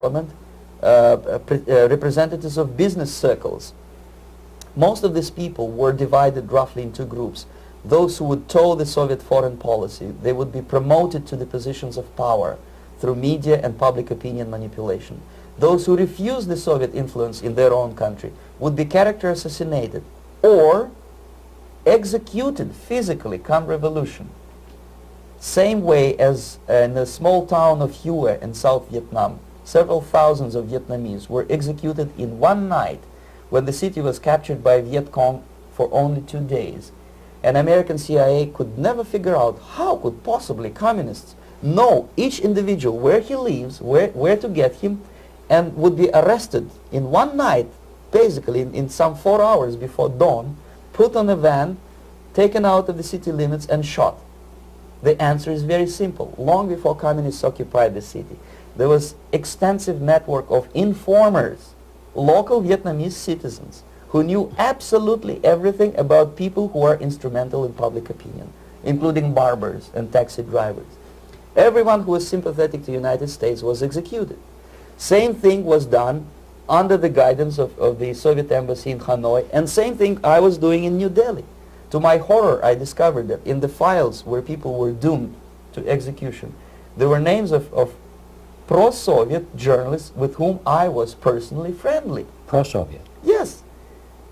parliament, representatives of business circles. Most of these people were divided roughly in two groups. Those who would toe the Soviet foreign policy, they would be promoted to the positions of power through media and public opinion manipulation. Those who refused the Soviet influence in their own country would be character assassinated or executed physically come revolution. Same way as in the small town of Hue in South Vietnam, several thousands of Vietnamese were executed in one night when the city was captured by Viet Cong for only 2 days. And American CIA could never figure out how could possibly communists know each individual, where he lives, where to get him, and would be arrested in one night, basically in some 4 hours before dawn, put on a van, taken out of the city limits and shot. The answer is very simple. Long before communists occupied the city, there was extensive network of informers, local Vietnamese citizens, who knew absolutely everything about people who are instrumental in public opinion, including barbers and taxi drivers. Everyone who was sympathetic to the United States was executed. Same thing was done under the guidance of the Soviet embassy in Hanoi, and same thing I was doing in New Delhi. To my horror, I discovered that in the files where people were doomed to execution, there were names of pro-Soviet journalists with whom I was personally friendly. Pro-Soviet? Yes.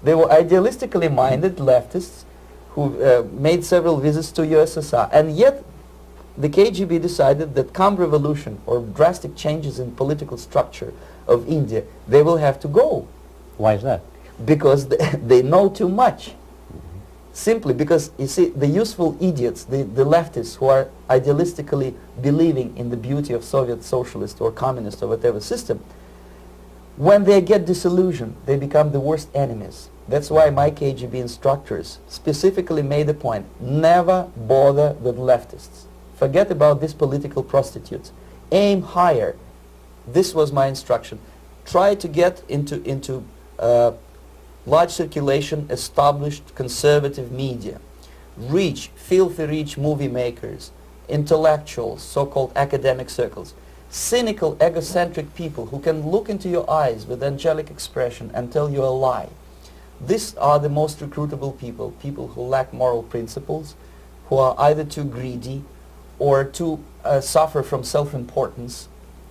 They were idealistically minded leftists who made several visits to USSR, and yet the KGB decided that come revolution or drastic changes in political structure of India, they will have to go. Why is that? Because they know too much. Simply because, you see, the useful idiots, the leftists who are idealistically believing in the beauty of Soviet socialist or communist or whatever system, when they get disillusioned, they become the worst enemies. That's why my KGB instructors specifically made a point, never bother with leftists. Forget about these political prostitutes. Aim higher. This was my instruction. Try to get into large circulation, established conservative media. Rich, filthy rich movie makers, intellectuals, so-called academic circles. Cynical, egocentric people who can look into your eyes with angelic expression and tell you a lie. These are the most recruitable people, people who lack moral principles, who are either too greedy or too suffer from self-importance.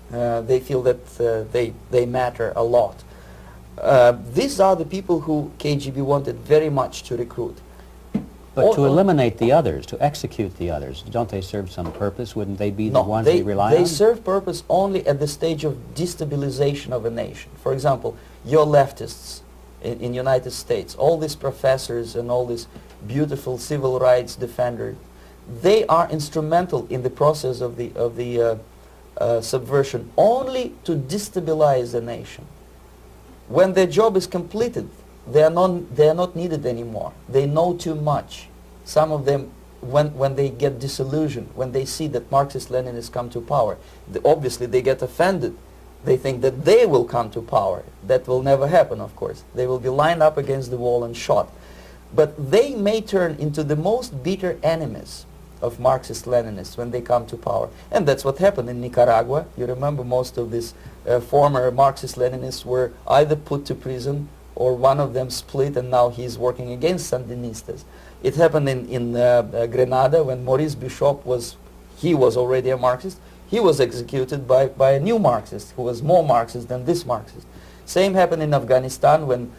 They feel that they matter a lot. These are the people who KGB wanted very much to recruit. But to eliminate the others, to execute the others, don't they serve some purpose? Wouldn't they be the ones they rely on? They serve purpose only at the stage of destabilization of a nation. For example, your leftists in United States, all these professors and all these beautiful civil rights defenders, they are instrumental in the process of the subversion only to destabilize the nation. When their job is completed, they are not needed anymore. They know too much. Some of them, when they get disillusioned, when they see that Marxist-Leninists come to power, obviously they get offended. They think that they will come to power. That will never happen, of course. They will be lined up against the wall and shot. But they may turn into the most bitter enemies of Marxist-Leninists when they come to power. And that's what happened in Nicaragua. You remember most of these former Marxist-Leninists were either put to prison or one of them split and now he's working against Sandinistas. It happened in Grenada when Maurice Bishop was already a Marxist. He was executed by a new Marxist who was more Marxist than this Marxist. Same happened in Afghanistan when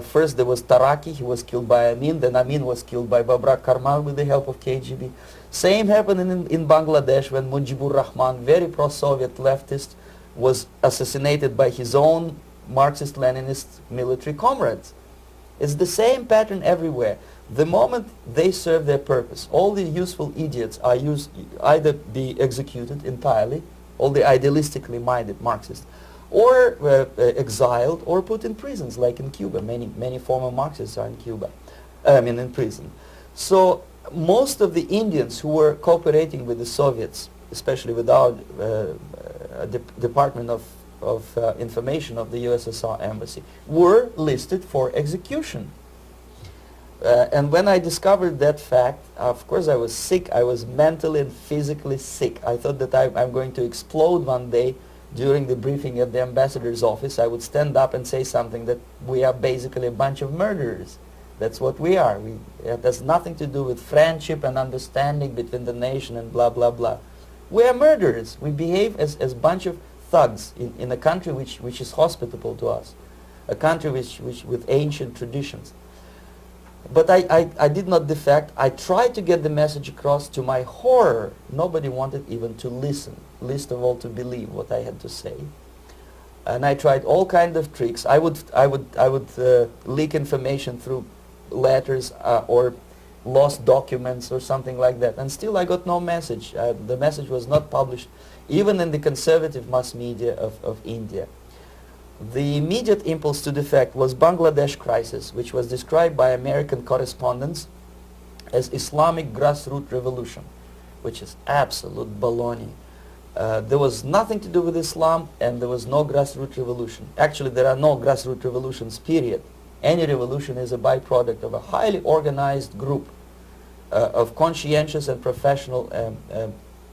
first there was Taraki, he was killed by Amin, then Amin was killed by Babrak Karmal with the help of KGB. Same happened in Bangladesh when Mujibur Rahman, very pro-Soviet leftist, was assassinated by his own Marxist-Leninist military comrades. It's the same pattern everywhere. The moment they serve their purpose, all the useful idiots are either be executed entirely, all the idealistically minded Marxists, or exiled or put in prisons, like in Cuba. Many former Marxists are in Cuba, in prison. So most of the Indians who were cooperating with the Soviets, especially with our Department of Information of the USSR Embassy, were listed for execution. And when I discovered that fact, of course I was sick. I was mentally and physically sick. I thought that I'm going to explode one day during the briefing at the ambassador's office, I would stand up and say something that we are basically a bunch of murderers. That's what we are. It has nothing to do with friendship and understanding between the nation and blah, blah, blah. We are murderers. We behave as a bunch of thugs in a country which is hospitable to us, a country which with ancient traditions. But I did not defect. I tried to get the message across. To my horror, nobody wanted even to listen, least of all to believe what I had to say. And I tried all kinds of tricks. I would leak information through letters or lost documents or something like that. And still I got no message. The message was not published, even in the conservative mass media of India. The immediate impulse to defect was Bangladesh crisis, which was described by American correspondents as Islamic grassroots revolution, which is absolute baloney. There was nothing to do with Islam, and there was no grassroots revolution. Actually, there are no grassroots revolutions, period. Any revolution is a byproduct of a highly organized group of conscientious and professional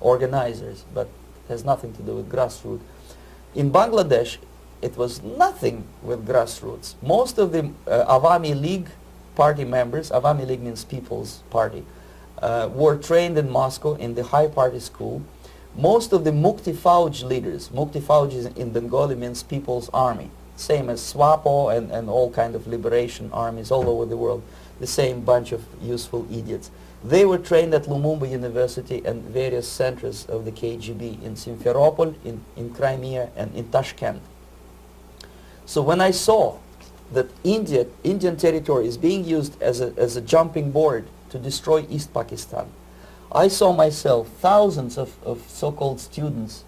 organizers, but it has nothing to do with grassroots. In Bangladesh, it was nothing with grassroots. Most of the Awami League party members, Awami League means People's Party, were trained in Moscow in the High Party School. Most of the Mukti Fauj leaders, Mukti Fauj in Bengali means People's Army, same as SWAPO and all kind of liberation armies all over the world, the same bunch of useful idiots. They were trained at Lumumba University and various centers of the KGB in Simferopol, in Crimea, and in Tashkent. So when I saw that Indian territory is being used as a jumping board to destroy East Pakistan, I saw myself thousands of so-called students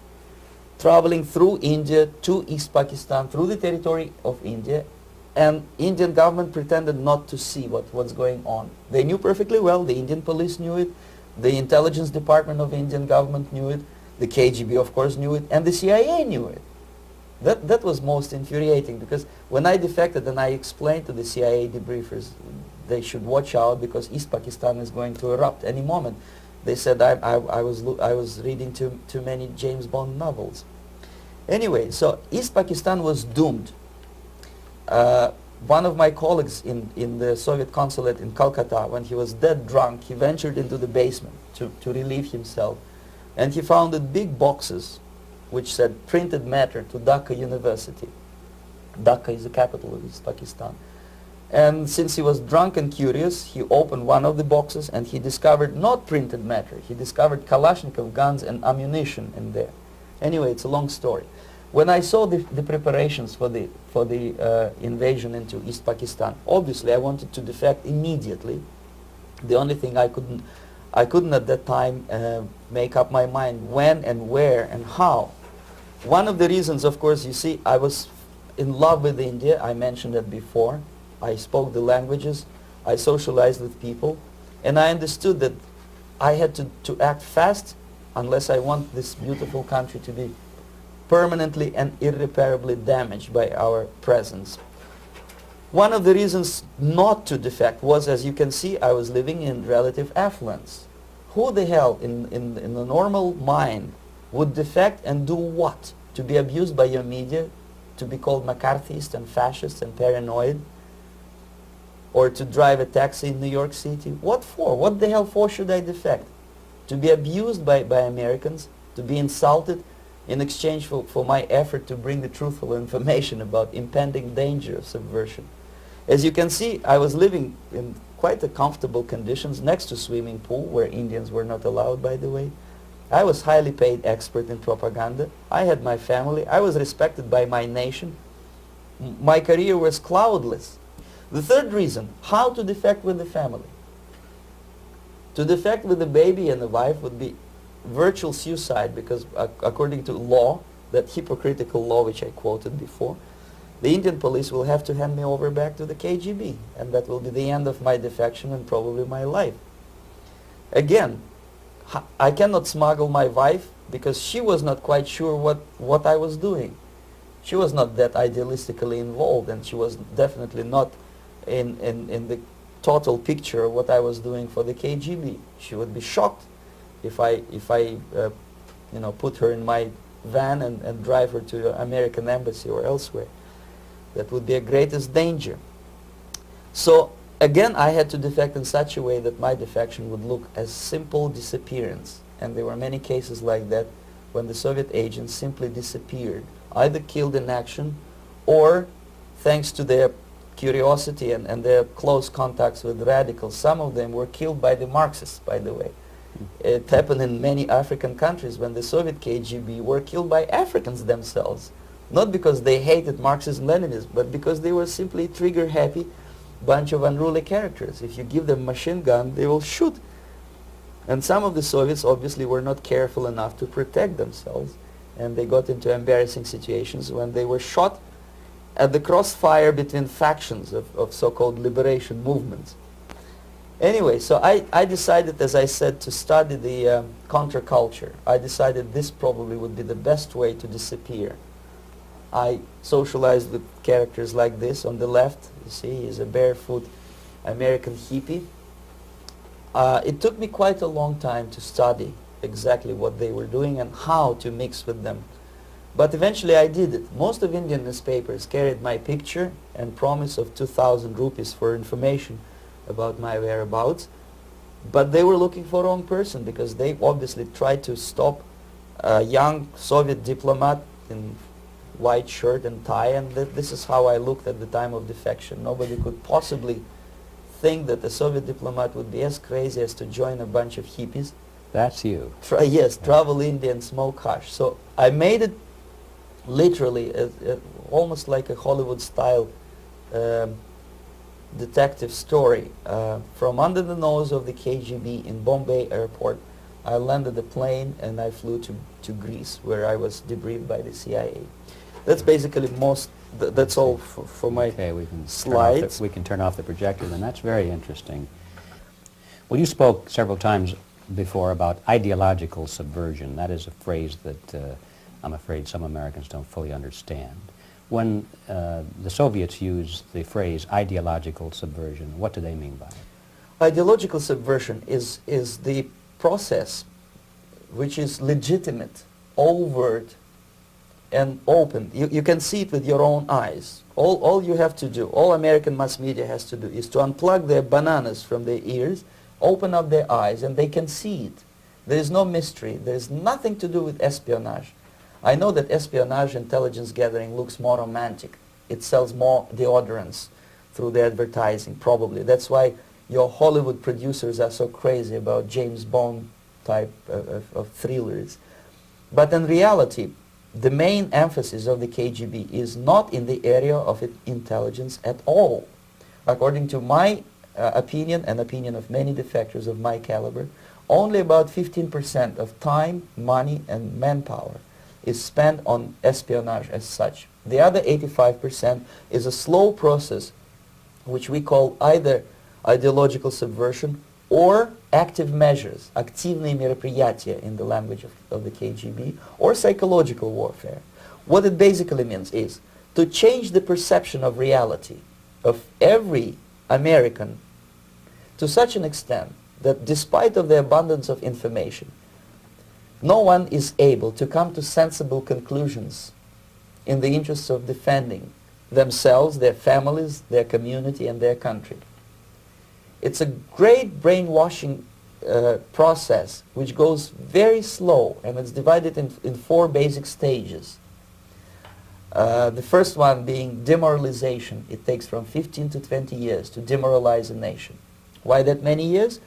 traveling through India to East Pakistan, through the territory of India, and Indian government pretended not to see what's going on. They knew perfectly well, the Indian police knew it, the intelligence department of Indian government knew it, the KGB of course knew it, and the CIA knew it. That was most infuriating, because when I defected and I explained to the CIA debriefers they should watch out because East Pakistan is going to erupt any moment, they said I was reading too many James Bond novels. Anyway, so East Pakistan was doomed. One of my colleagues in the Soviet consulate in Calcutta, when he was dead drunk, he ventured into the basement to relieve himself, and he found big boxes which said printed matter to Dhaka University. Dhaka is the capital of East Pakistan. And since he was drunk and curious, he opened one of the boxes and he discovered not printed matter. He discovered Kalashnikov guns and ammunition in there. Anyway, it's a long story. When I saw the preparations for the invasion into East Pakistan, obviously I wanted to defect immediately. The only thing I couldn't at that time make up my mind when and where and how. One of the reasons, of course, you see, I was in love with India. I mentioned it before. I spoke the languages. I socialized with people. And I understood that I had to act fast unless I want this beautiful country to be permanently and irreparably damaged by our presence. One of the reasons not to defect was, as you can see, I was living in relative affluence. Who the hell in the normal mind would defect and do what? To be abused by your media, to be called McCarthyist and fascist and paranoid, or to drive a taxi in New York City? What for? What the hell for should I defect? To be abused by Americans, to be insulted in exchange for my effort to bring the truthful information about impending danger of subversion. As you can see, I was living in quite a comfortable conditions next to swimming pool, where Indians were not allowed, by the way. I was highly paid expert in propaganda. I had my family. I was respected by my nation. My career was cloudless. The third reason, how to defect with the family. To defect with the baby and the wife would be virtual suicide, because according to law, that hypocritical law which I quoted before, the Indian police will have to hand me over back to the KGB, and that will be the end of my defection and probably my life. Again, I cannot smuggle my wife because she was not quite sure what I was doing. She was not that idealistically involved, and she was definitely not in the total picture of what I was doing for the KGB. She would be shocked if I put her in my van and drive her to the American embassy or elsewhere. That would be a greatest danger. So again, I had to defect in such a way that my defection would look as simple disappearance. And there were many cases like that when the Soviet agents simply disappeared, either killed in action or, thanks to their curiosity and their close contacts with radicals, some of them were killed by the Marxists, by the way. It happened in many African countries when the Soviet KGB were killed by Africans themselves. Not because they hated Marxism-Leninism, but because they were simply trigger-happy bunch of unruly characters. If you give them a machine gun, they will shoot. And some of the Soviets obviously were not careful enough to protect themselves, and they got into embarrassing situations when they were shot at the crossfire between factions of so-called liberation movements. Anyway, so I decided, as I said, to study the counterculture. I decided this probably would be the best way to disappear. I socialized with characters like this. On the left, you see, he's a barefoot American hippie. It took me quite a long time to study exactly what they were doing and how to mix with them. But eventually I did it. Most of Indian newspapers carried my picture and promise of 2,000 rupees for information about my whereabouts. But they were looking for the wrong person, because they obviously tried to stop a young Soviet diplomat in white shirt and tie, and this is how I looked at the time of defection. Nobody could possibly think that a Soviet diplomat would be as crazy as to join a bunch of hippies. That's you. Yes, travel India and smoke hash. So I made it literally almost like a Hollywood-style detective story. From under the nose of the KGB in Bombay airport, I landed the plane and I flew to Greece, where I was debriefed by the CIA. That's basically that's all for my slides. We can turn off the projector then. That's very interesting. Well, you spoke several times before about ideological subversion. That is a phrase that I'm afraid some Americans don't fully understand. When the Soviets use the phrase ideological subversion, what do they mean by it? Ideological subversion is the process which is legitimate, overt, and open. You can see it with your own eyes. All you have to do, all American mass media has to do, is to unplug their bananas from their ears, open up their eyes, and they can see it. There is no mystery. There is nothing to do with espionage. I know that espionage intelligence gathering looks more romantic. It sells more deodorants through the advertising, probably. That's why your Hollywood producers are so crazy about James Bond type of thrillers. But in reality, the main emphasis of the KGB is not in the area of intelligence at all. According to my opinion and opinion of many defectors of my caliber, only about 15% of time, money, and manpower is spent on espionage as such. The other 85% is a slow process which we call either ideological subversion or active measures, активные мероприятия in the language of the KGB, or psychological warfare. What it basically means is to change the perception of reality of every American to such an extent that despite of the abundance of information, no one is able to come to sensible conclusions in the interests of defending themselves, their families, their community, and their country. It's a great brainwashing process which goes very slow, and it's divided in 4 basic stages. The first one being demoralization. It takes from 15 to 20 years to demoralize a nation. Why that many years?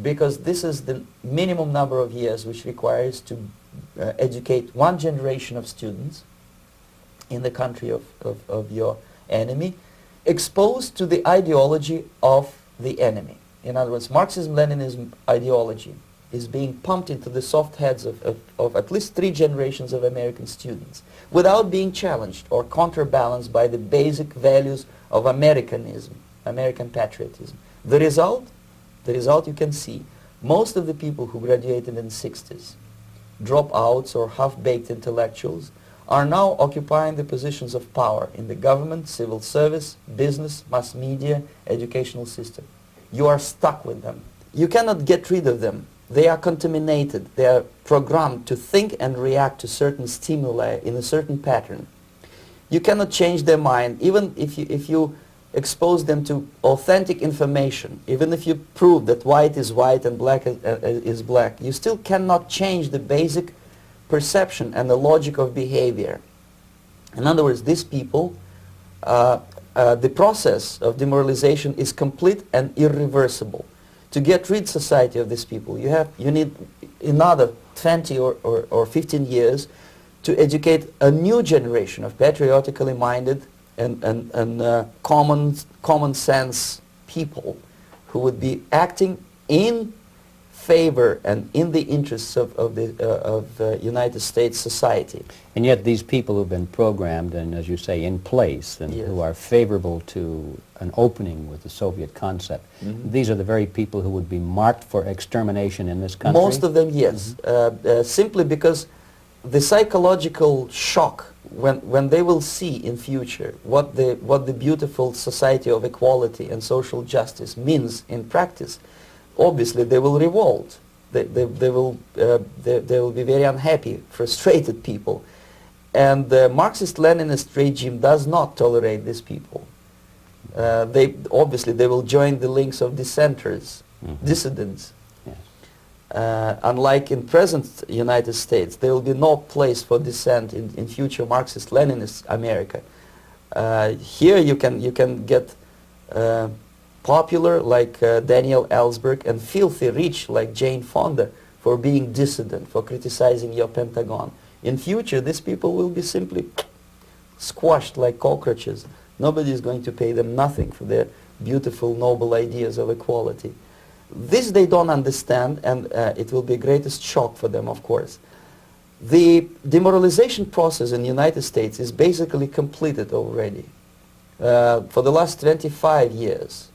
Because this is the minimum number of years which requires to educate one generation of students in the country of your enemy, exposed to the ideology of the enemy. In other words, Marxism-Leninism ideology is being pumped into the soft heads of at least 3 generations of American students without being challenged or counterbalanced by the basic values of Americanism, American patriotism. The result you can see. Most of the people who graduated in the 60s, dropouts or half-baked intellectuals, are now occupying the positions of power in the government, civil service, business, mass media, educational system. You are stuck with them. You cannot get rid of them they are contaminated. They are programmed to think and react to certain stimuli in a certain pattern. You cannot change their mind, even if you expose them to authentic information, even if you prove that white is white and black is black, you still cannot change the basic perception and the logic of behavior. In other words, these people, the process of demoralization is complete and irreversible. To get rid society of these people, you need another 20 or 15 years to educate a new generation of patriotically minded and common sense people who would be acting in favor and in the interests of the United States society. And yet these people who've been programmed and, as you say, in place and Yes. who are favorable to an opening with the Soviet concept, these are the very people who would be marked for extermination in this country? Most of them, yes. Simply because the psychological shock when they will see in future what the beautiful society of equality and social justice means in practice, obviously they will revolt. They will be very unhappy, frustrated people. And the Marxist-Leninist regime does not tolerate these people. Obviously they will join the links of dissenters, dissidents. Unlike in present United States, there will be no place for dissent in future Marxist-Leninist America. Here you can get popular like Daniel Ellsberg and filthy rich like Jane Fonda for being dissident, for criticizing your Pentagon. In future, these people will be simply squashed like cockroaches. Nobody is going to pay them nothing for their beautiful, noble ideas of equality. This they don't understand, and it will be greatest shock for them, of course. The demoralization process in the United States is basically completed already. For the last 25 years.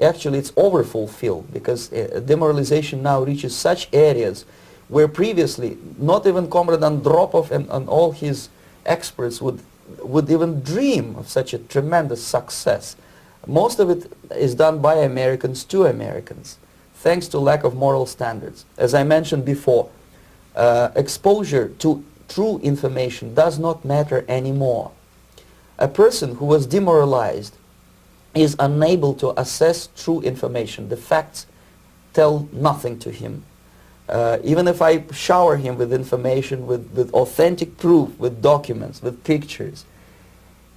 Actually, it's overfulfilled because demoralization now reaches such areas where previously not even Comrade Andropov and all his experts would even dream of such a tremendous success. Most of it is done by Americans to Americans, thanks to lack of moral standards. As I mentioned before, exposure to true information does not matter anymore. A person who was demoralized is unable to assess true information. The facts tell nothing to him. Even if I shower him with information, with authentic proof, with documents, with pictures,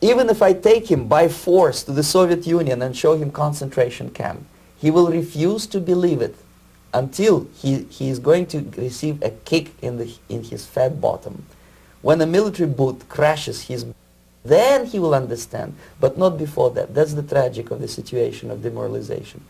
even if I take him by force to the Soviet Union and show him concentration camp, he will refuse to believe it until he is going to receive a kick in his fat bottom. When a military boot crashes his, then he will understand, but not before that. That's the tragic of the situation of demoralization.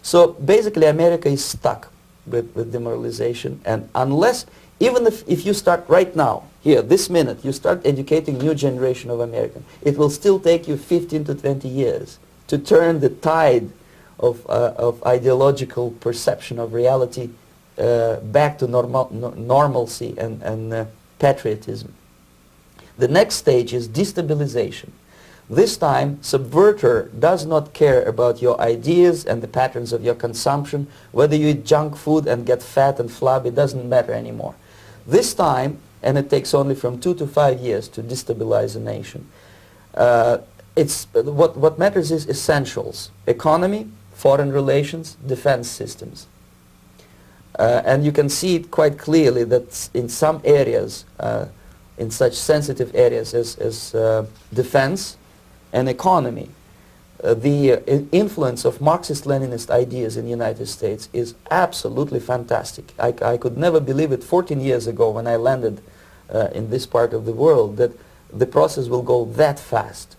So basically America is stuck with demoralization, and unless, even if you start right now, here, this minute, you start educating new generation of Americans, it will still take you 15 to 20 years to turn the tide of ideological perception of reality back to normalcy and patriotism. The next stage is destabilization. This time, subverter does not care about your ideas and the patterns of your consumption. Whether you eat junk food and get fat and flabby, it doesn't matter anymore. This time, and it takes only from 2 to 5 years to destabilize a nation, what matters is essentials: economy, foreign relations, defense systems. And you can see it quite clearly that in some areas, in such sensitive areas as defense and economy, the influence of Marxist-Leninist ideas in the United States is absolutely fantastic. I could never believe it 14 years ago when I landed in this part of the world that the process will go that fast.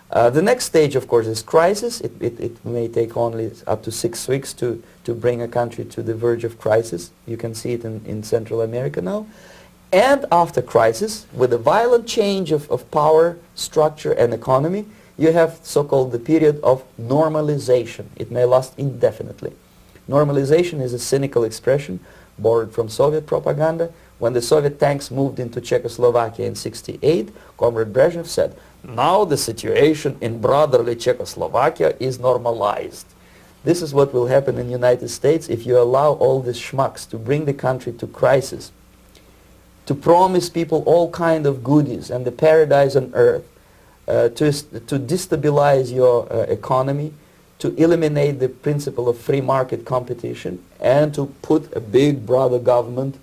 The next stage, of course, is crisis. It may take only up to 6 weeks to bring a country to the verge of crisis. You can see it in Central America now. And after crisis, with a violent change of power, structure, and economy, you have so-called the period of normalization. It may last indefinitely. Normalization is a cynical expression borrowed from Soviet propaganda. When the Soviet tanks moved into Czechoslovakia in '68, Comrade Brezhnev said, "Now the situation in brotherly Czechoslovakia is normalized." This is what will happen in the United States if you allow all these schmucks to bring the country to crisis, to promise people all kind of goodies and the paradise on earth, to destabilize your economy, to eliminate the principle of free market competition, and to put a big brother government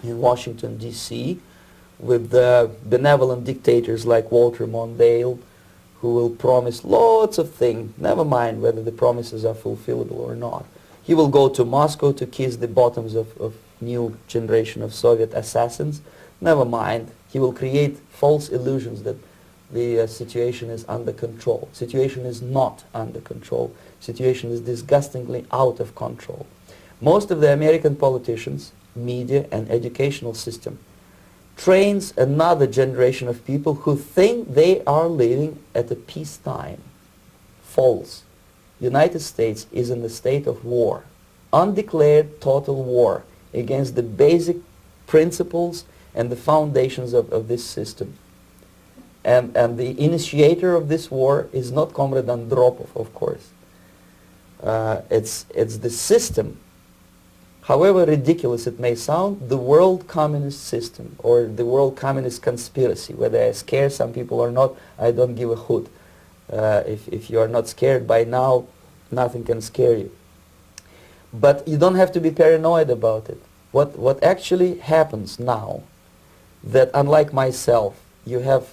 in Washington, D.C., with benevolent dictators like Walter Mondale, who will promise lots of things, never mind whether the promises are fulfillable or not. He will go to Moscow to kiss the bottoms of new generation of Soviet assassins, never mind. He will create false illusions that the situation is under control. Situation is not under control. Situation is disgustingly out of control. Most of the American politicians, media and educational system trains another generation of people who think they are living at a peacetime. False. United States is in a state of war, undeclared total war against the basic principles and the foundations of this system. And the initiator of this war is not Comrade Andropov, of course. It's the system. However ridiculous it may sound, the world communist system or the world communist conspiracy, whether I scare some people or not, I don't give a hoot. If you are not scared by now, nothing can scare you. But you don't have to be paranoid about it. What actually happens now, that unlike myself, you have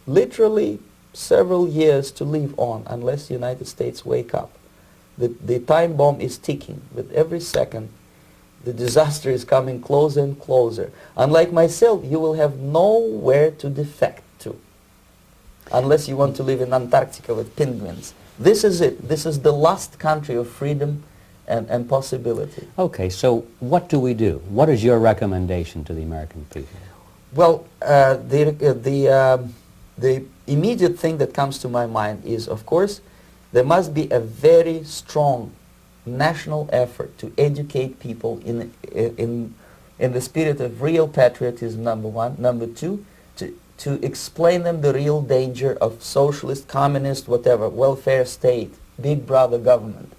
literally several years to live on unless the United States wake up. The time bomb is ticking. With every second, the disaster is coming closer and closer. Unlike myself, you will have nowhere to defect to, unless you want to live in Antarctica with penguins. This is it. This is the last country of freedom and possibility. Okay, so what do we do? What is your recommendation to the American people? Well, the immediate thing that comes to my mind is, of course, there must be a very strong national effort to educate people in the spirit of real patriotism, number one. Number two, to explain them the real danger of socialist, communist, whatever, welfare state, big brother government.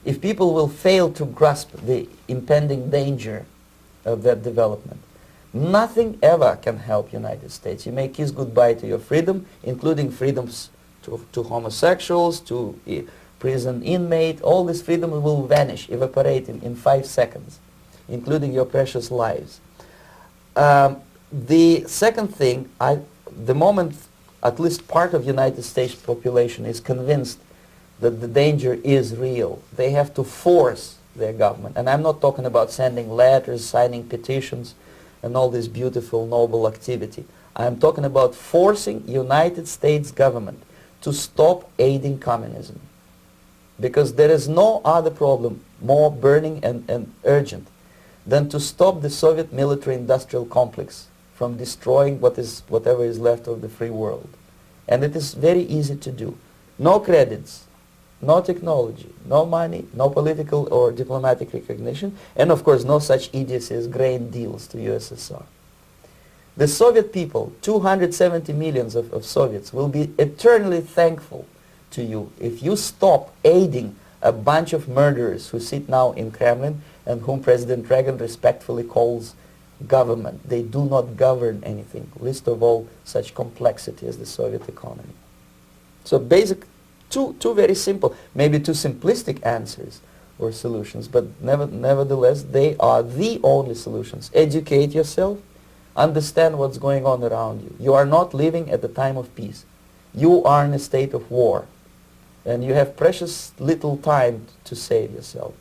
If people will fail to grasp the impending danger of that development, nothing ever can help United States. You may kiss goodbye to your freedom, including freedoms to homosexuals, to prison inmate. All this freedom will vanish, evaporate in 5 seconds, including your precious lives. The second thing, the moment at least part of United States population is convinced that the danger is real, they have to force their government. And I'm not talking about sending letters, signing petitions, and all this beautiful, noble activity. I'm talking about forcing United States government to stop aiding communism. Because there is no other problem more burning and urgent than to stop the Soviet military-industrial complex from destroying whatever is left of the free world. And it is very easy to do. No credits, no technology, no money, no political or diplomatic recognition, and of course no such idiocy as grain deals to USSR. The Soviet people, 270 millions of Soviets, will be eternally thankful to you if you stop aiding a bunch of murderers who sit now in Kremlin and whom President Reagan respectfully calls government. They do not govern anything, least of all such complexity as the Soviet economy. So basic, two very simple, maybe too simplistic answers or solutions, but nevertheless they are the only solutions. Educate yourself, understand what's going on around you. You are not living at the time of peace. You are in a state of war, and you have precious little time to save yourself.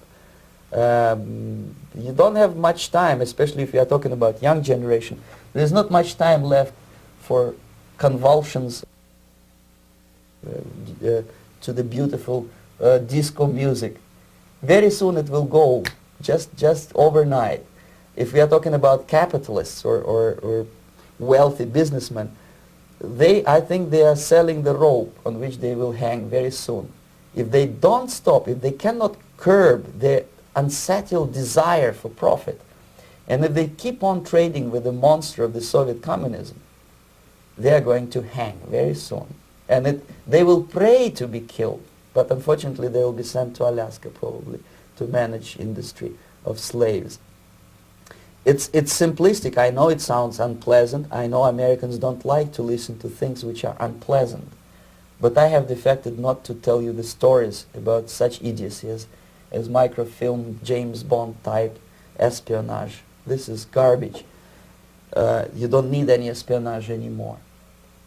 You don't have much time, especially if you are talking about young generation. There's not much time left for convulsions to the beautiful disco music. Very soon it will go, just overnight. If we are talking about capitalists or wealthy businessmen, I think they are selling the rope on which they will hang very soon. If they don't stop, if they cannot curb their unsettled desire for profit, and if they keep on trading with the monster of the Soviet communism, they are going to hang very soon. And they will pray to be killed But unfortunately they will be sent to Alaska probably to manage industry of slaves. It's simplistic. I know it sounds unpleasant. I know Americans don't like to listen to things which are unpleasant. But I have defected not to tell you the stories about such idiocy as microfilm, James Bond type espionage. This is garbage. You don't need any espionage anymore.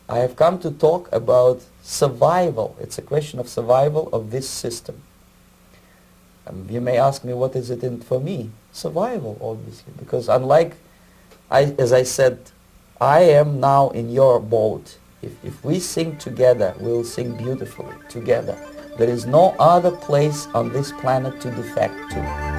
I have come to talk about survival. It's a question of survival of this system. You may ask me, what is it in for me? Survival, obviously, because unlike, as I said, I am now in your boat. If we sing together, we'll sing beautifully together. There is no other place on this planet to defect to.